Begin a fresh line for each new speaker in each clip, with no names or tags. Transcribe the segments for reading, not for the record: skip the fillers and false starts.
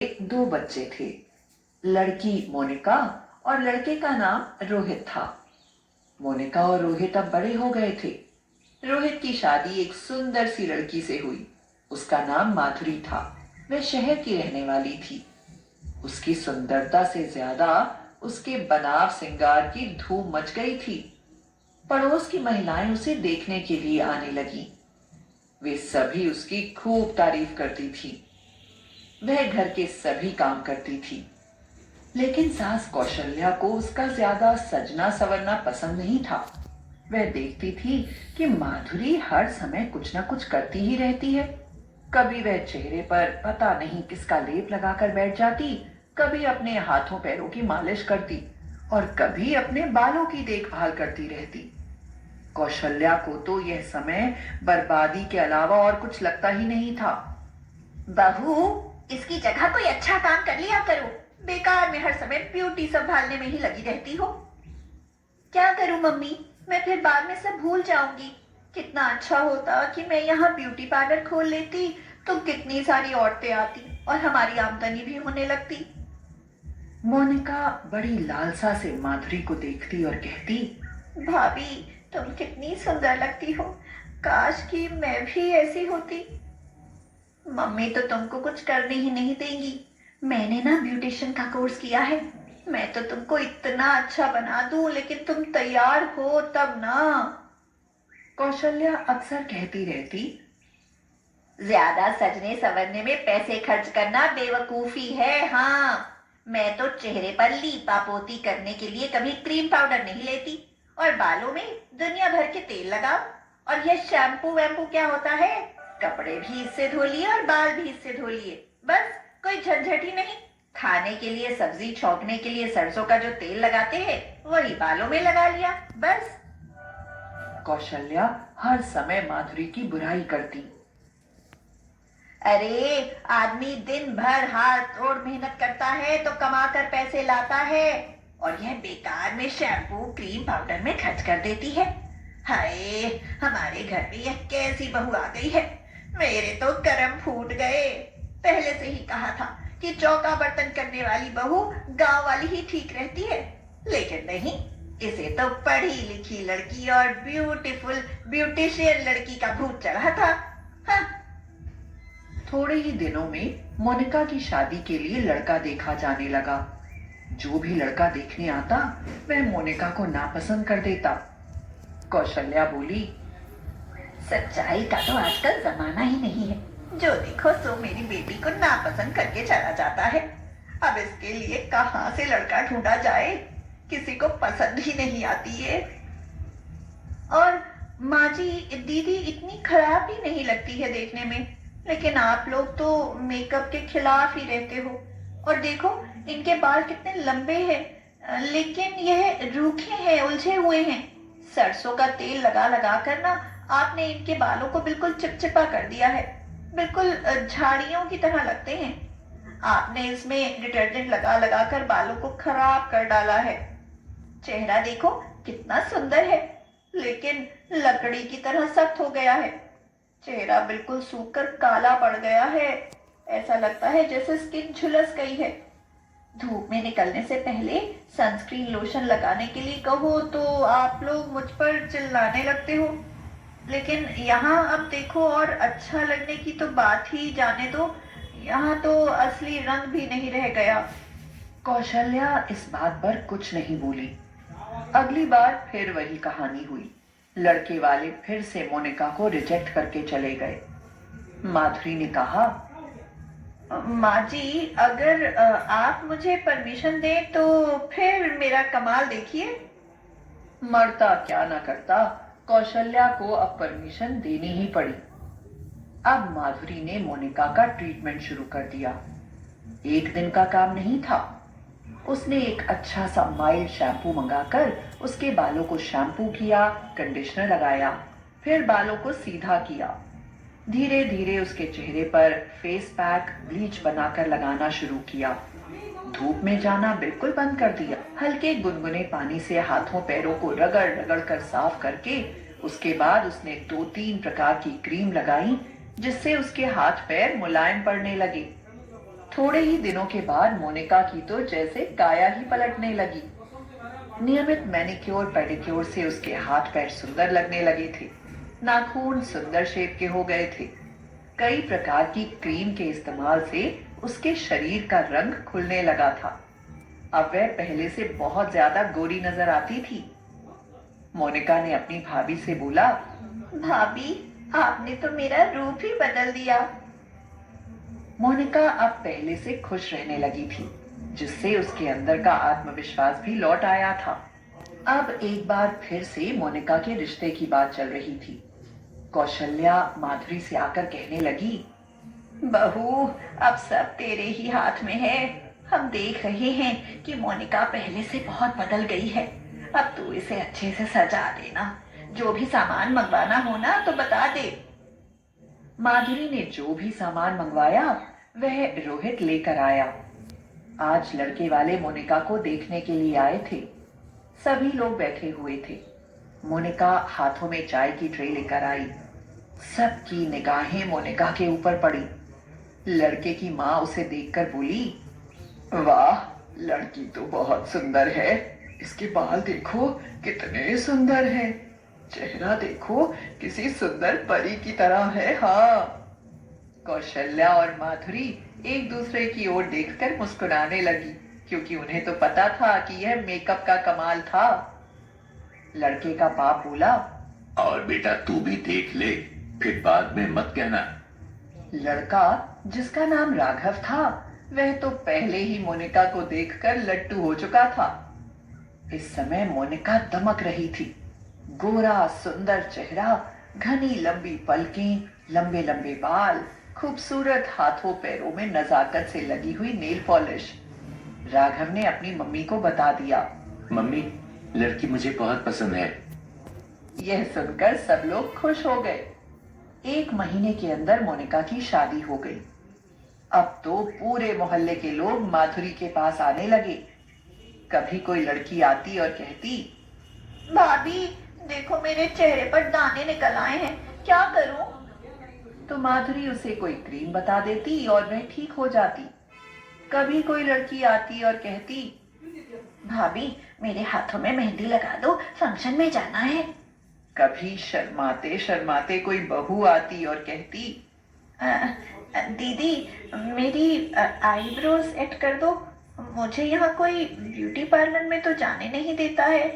दो बच्चे थे, लड़की मोनिका और लड़के का नाम रोहित था। मोनिका और रोहित अब बड़े हो गए थे। रोहित की शादी एक सुंदर सी लड़की से हुई। उसका नाम माधुरी था। वह शहर की रहने वाली थी। उसकी सुंदरता से ज्यादा उसके बनाव श्रृंगार की धूम मच गई थी। पड़ोस की महिलाएं उसे देखने के लिए आने लगी। वे सभी उसकी खूब तारीफ करती थी। वह घर के सभी काम करती थी, लेकिन सास कौशल्या को उसका ज्यादा सजना सवरना पसंद नहीं था। वह देखती थी कि माधुरी हर समय कुछ न कुछ करती ही रहती है। कभी वह चेहरे पर पता नहीं किसका लेप लगाकर बैठ जाती, कभी अपने हाथों पैरों की मालिश करती और कभी अपने बालों की देखभाल करती रहती। कौशल्या को तो यह समय बर्बादी के अलावा और कुछ लगता ही नहीं था।
बहू, इसकी जगह कोई अच्छा काम कर लिया करो। बेकार में हर समय ब्यूटी संभालने में ही लगी रहती हो। क्या करूं मम्मी, मैं फिर बाद में सब भूल जाऊंगी। कितना अच्छा होता कि मैं यहाँ ब्यूटी पार्लर खोल लेती, तो कितनी सारी औरतें आती और हमारी आमदनी भी होने लगती।
मोनिका बड़ी लालसा से माधुरी को देखती और कहती,
भाभी, तुम कितनी सुंदर लगती हो। काश कि मैं भी ऐसी होती। मम्मी तो तुमको कुछ करने ही नहीं देंगी। मैंने ना ब्यूटिशियन का कोर्स किया है। मैं तो तुमको इतना अच्छा बना दूं, लेकिन तुम तैयार हो तब ना।
कौशल्या अक्सर कहती रहती,
ज्यादा सजने संवरने में पैसे खर्च करना बेवकूफी है। हाँ, मैं तो चेहरे पर लीपा पोती करने के लिए कभी क्रीम पाउडर नहीं लेती, और बालों में दुनिया भर के तेल लगाओ। और यह शैम्पू वैम्पू क्या होता है? कपड़े भी इससे धो लिए और बाल भी इससे धो लिए। बस, कोई झंझट ही नहीं। खाने के लिए सब्जी छौंकने के लिए सरसों का जो तेल लगाते हैं, वही बालों में लगा लिया, बस।
कौशल्या हर समय माधुरी की बुराई करती।
अरे, आदमी दिन भर हाथ तोड़ मेहनत करता है तो कमा कर पैसे लाता है, और यह बेकार में शैम्पू क्रीम पाउडर में खर्च कर देती है। हाय, हमारे घर में यह कैसी बहू आ गई है। मेरे तो करम फूट गए। पहले से ही कहा था कि चौका बर्तन करने वाली बहू गांव वाली ही ठीक रहती है, लेकिन नहीं, इसे तो पढ़ी लिखी लड़की और ब्यूटीफुल ब्यूटिशियन लड़की का भूत चढ़ा था। हाँ।
थोड़े ही दिनों में मोनिका की शादी के लिए लड़का देखा जाने लगा। जो भी लड़का देखने आता वह मोनिका को नापसंद कर देता। कौशल्या बोली,
सच्चाई का तो आजकल जमाना ही नहीं है। जो देखो सो मेरी बेटी को नापसंद करके चला जाता है। अब इसके लिए कहाँ से लड़का ढूंढा जाए? किसी को पसंद ही नहीं आती है। और माँ जी, दीदी इतनी खराब भी नहीं लगती है देखने में, लेकिन आप लोग तो मेकअप के खिलाफ ही रहते हो। और देखो, इनके बाल कितने लंबे हैं, लेकिन यह रूखे हैं, उलझे हुए हैं। सरसों का तेल लगा लगा कर ना आपने इनके बालों को बिल्कुल चिपचिपा कर दिया है। बिल्कुल झाड़ियों की तरह लगते हैं। आपने इसमें डिटर्जेंट लगा लगा कर बालों को खराब कर डाला है। चेहरा देखो कितना सुंदर है, लेकिन लकड़ी की तरह सख्त हो गया है। चेहरा बिल्कुल सूख कर काला पड़ गया है। ऐसा लगता है जैसे स्किन झुलस गई है। धूप में निकलने से पहले सनस्क्रीन लोशन लगाने के लिए कहो तो आप लोग मुझ पर चिल्लाने लगते हो, लेकिन यहाँ अब देखो, और अच्छा लगने की तो बात ही जाने दो। यहाँ तो असली रंग भी नहीं रह गया।
कौशल्या इस बात पर कुछ नहीं बोली। अगली बार फिर वही कहानी हुई। लड़के वाले फिर से मोनिका को रिजेक्ट करके चले गए। माधुरी ने कहा,
माँ जी, अगर आप मुझे परमिशन दें तो फिर मेरा कमाल देखिए।
मरता क्या ना करता, कौशल्या को अब परमिशन देनी ही पड़ी। अब माधुरी ने मोनिका का ट्रीटमेंट शुरू कर दिया। एक दिन का काम नहीं था। उसने एक अच्छा सा माइल्ड शैम्पू मंगाकर उसके बालों को शैम्पू किया, कंडीशनर लगाया, फिर बालों को सीधा किया। धीरे धीरे उसके चेहरे पर फेस पैक ब्लीच बनाकर लगाना शुरू किया। धूप में जाना बिल्कुल बंद कर दिया। हल्के गुनगुने पानी से हाथों पैरों को रगड़ रगड़ कर साफ करके उसके बाद उसने 2-3 प्रकार की क्रीम लगाई, जिससे उसके हाथ पैर मुलायम पड़ने लगे। थोड़े ही दिनों के बाद मोनिका की तो जैसे काया ही पलटने लगी। नियमित मैनिक्योर पेडिक्योर से उसके हाथ पैर सुंदर लगने लगे थे, नाखून सुंदर शेप के हो गए थे। कई प्रकार की क्रीम के इस्तेमाल से उसके शरीर का रंग खुलने लगा था। अब वह पहले से बहुत ज्यादा गोरी नजर आती थी। मोनिका ने अपनी भाभी से बोला,
भाभी, आपने तो मेरा रूप ही बदल दिया।
मोनिका अब पहले से खुश रहने लगी थी, जिससे उसके अंदर का आत्मविश्वास भी लौट आया था। अब एक बार फिर से मोनिका के रिश्ते की बात चल रही थी। कौशल्या माधुरी से आकर कहने लगी,
बहू, अब सब तेरे ही हाथ में है। हम देख रहे हैं कि मोनिका पहले से बहुत बदल गई है। अब तू इसे अच्छे से सजा देना। जो भी सामान मंगवाना हो ना तो बता दे।
माधुरी ने जो भी सामान मंगवाया वह रोहित लेकर आया। आज लड़के वाले मोनिका को देखने के लिए आए थे। सभी लोग बैठे हुए थे। मोनिका हाथों में चाय की ट्रे लेकर आई। सबकी निगाहें मोनिका के ऊपर पड़ी। लड़के की माँ उसे देखकर बोली, वाह, लड़की तो बहुत सुंदर है। इसके बाल देखो कितने सुंदर हैं। चेहरा देखो किसी सुंदर परी की तरह है। हाँ। कौशल्या और माधुरी एक दूसरे की ओर देखकर मुस्कुराने लगी, क्योंकि उन्हें तो पता था कि यह मेकअप का कमाल था। लड़के का बाप बोला,
और बेटा तू भी देख ले, फिर बाद में मत कहना।
लड़का, जिसका नाम राघव था, वह तो पहले ही मोनिका को देखकर लट्टू हो चुका था। इस समय मोनिका दमक रही थी। गोरा सुंदर चेहरा, घनी लंबी पलकें, लंबे लंबे बाल, खूबसूरत हाथों पैरों में नजाकत से लगी हुई नेल पॉलिश। राघव ने अपनी मम्मी को बता दिया।
मम्मी, लड़की मुझे बहुत पसंद है।
यह सुनकर सब लोग खुश हो गए। 1 महीने के अंदर मोनिका की शादी हो गई। अब तो पूरे मोहल्ले के लोग माधुरी के पास आने लगे। कभी कोई लड़की आती और कहती,
भाभी, देखो मेरे चेहरे पर दाने निकल आए हैं, क्या करूं?
तो माधुरी उसे कोई क्रीम बता देती और वह ठीक हो जाती। कभी कोई लड़की आती और कहती,
भाभी, मेरे हाथों में मेहंदी लगा दो, फंक्शन में जाना है।
कभी शर्माते शर्माते कोई बहू आती और कहती,
दीदी, मेरी आईब्रोज सेट कर दो। मुझे यहाँ कोई ब्यूटी पार्लर में तो जाने नहीं देता है।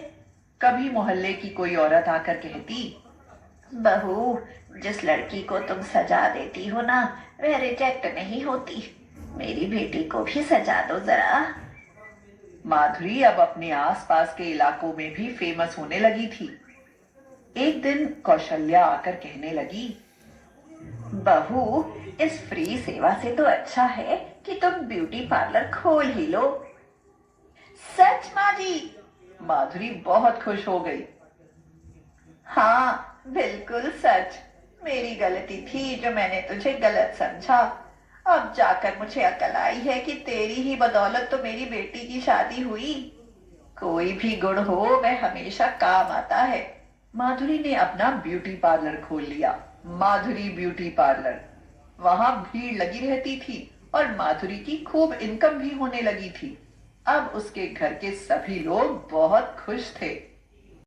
कभी मोहल्ले की कोई औरत आकर कहती,
बहू, जिस लड़की को तुम सजा देती हो ना, वह रिजेक्ट नहीं होती। मेरी बेटी को भी सजा दो जरा।
माधुरी अब अपने आसपास के इलाकों में भी फेमस होने लगी थी। एक दिन कौशल्या आकर कहने लगी,
बहू, इस फ्री सेवा से तो अच्छा है कि तुम ब्यूटी पार्लर खोल ही लो। सच माँ जी?
माधुरी बहुत खुश हो गई।
हाँ, बिल्कुल सच। मेरी गलती थी जो मैंने तुझे गलत समझा। अब जाकर मुझे अकल आई है कि तेरी ही बदौलत तो मेरी बेटी की शादी हुई। कोई भी गुण हो वह हमेशा काम आता है।
माधुरी ने अपना ब्यूटी पार्लर खोल लिया, माधुरी ब्यूटी पार्लर। वहां भीड़ लगी रहती थी और माधुरी की खूब इनकम भी होने लगी थी। अब उसके घर के सभी लोग बहुत खुश थे।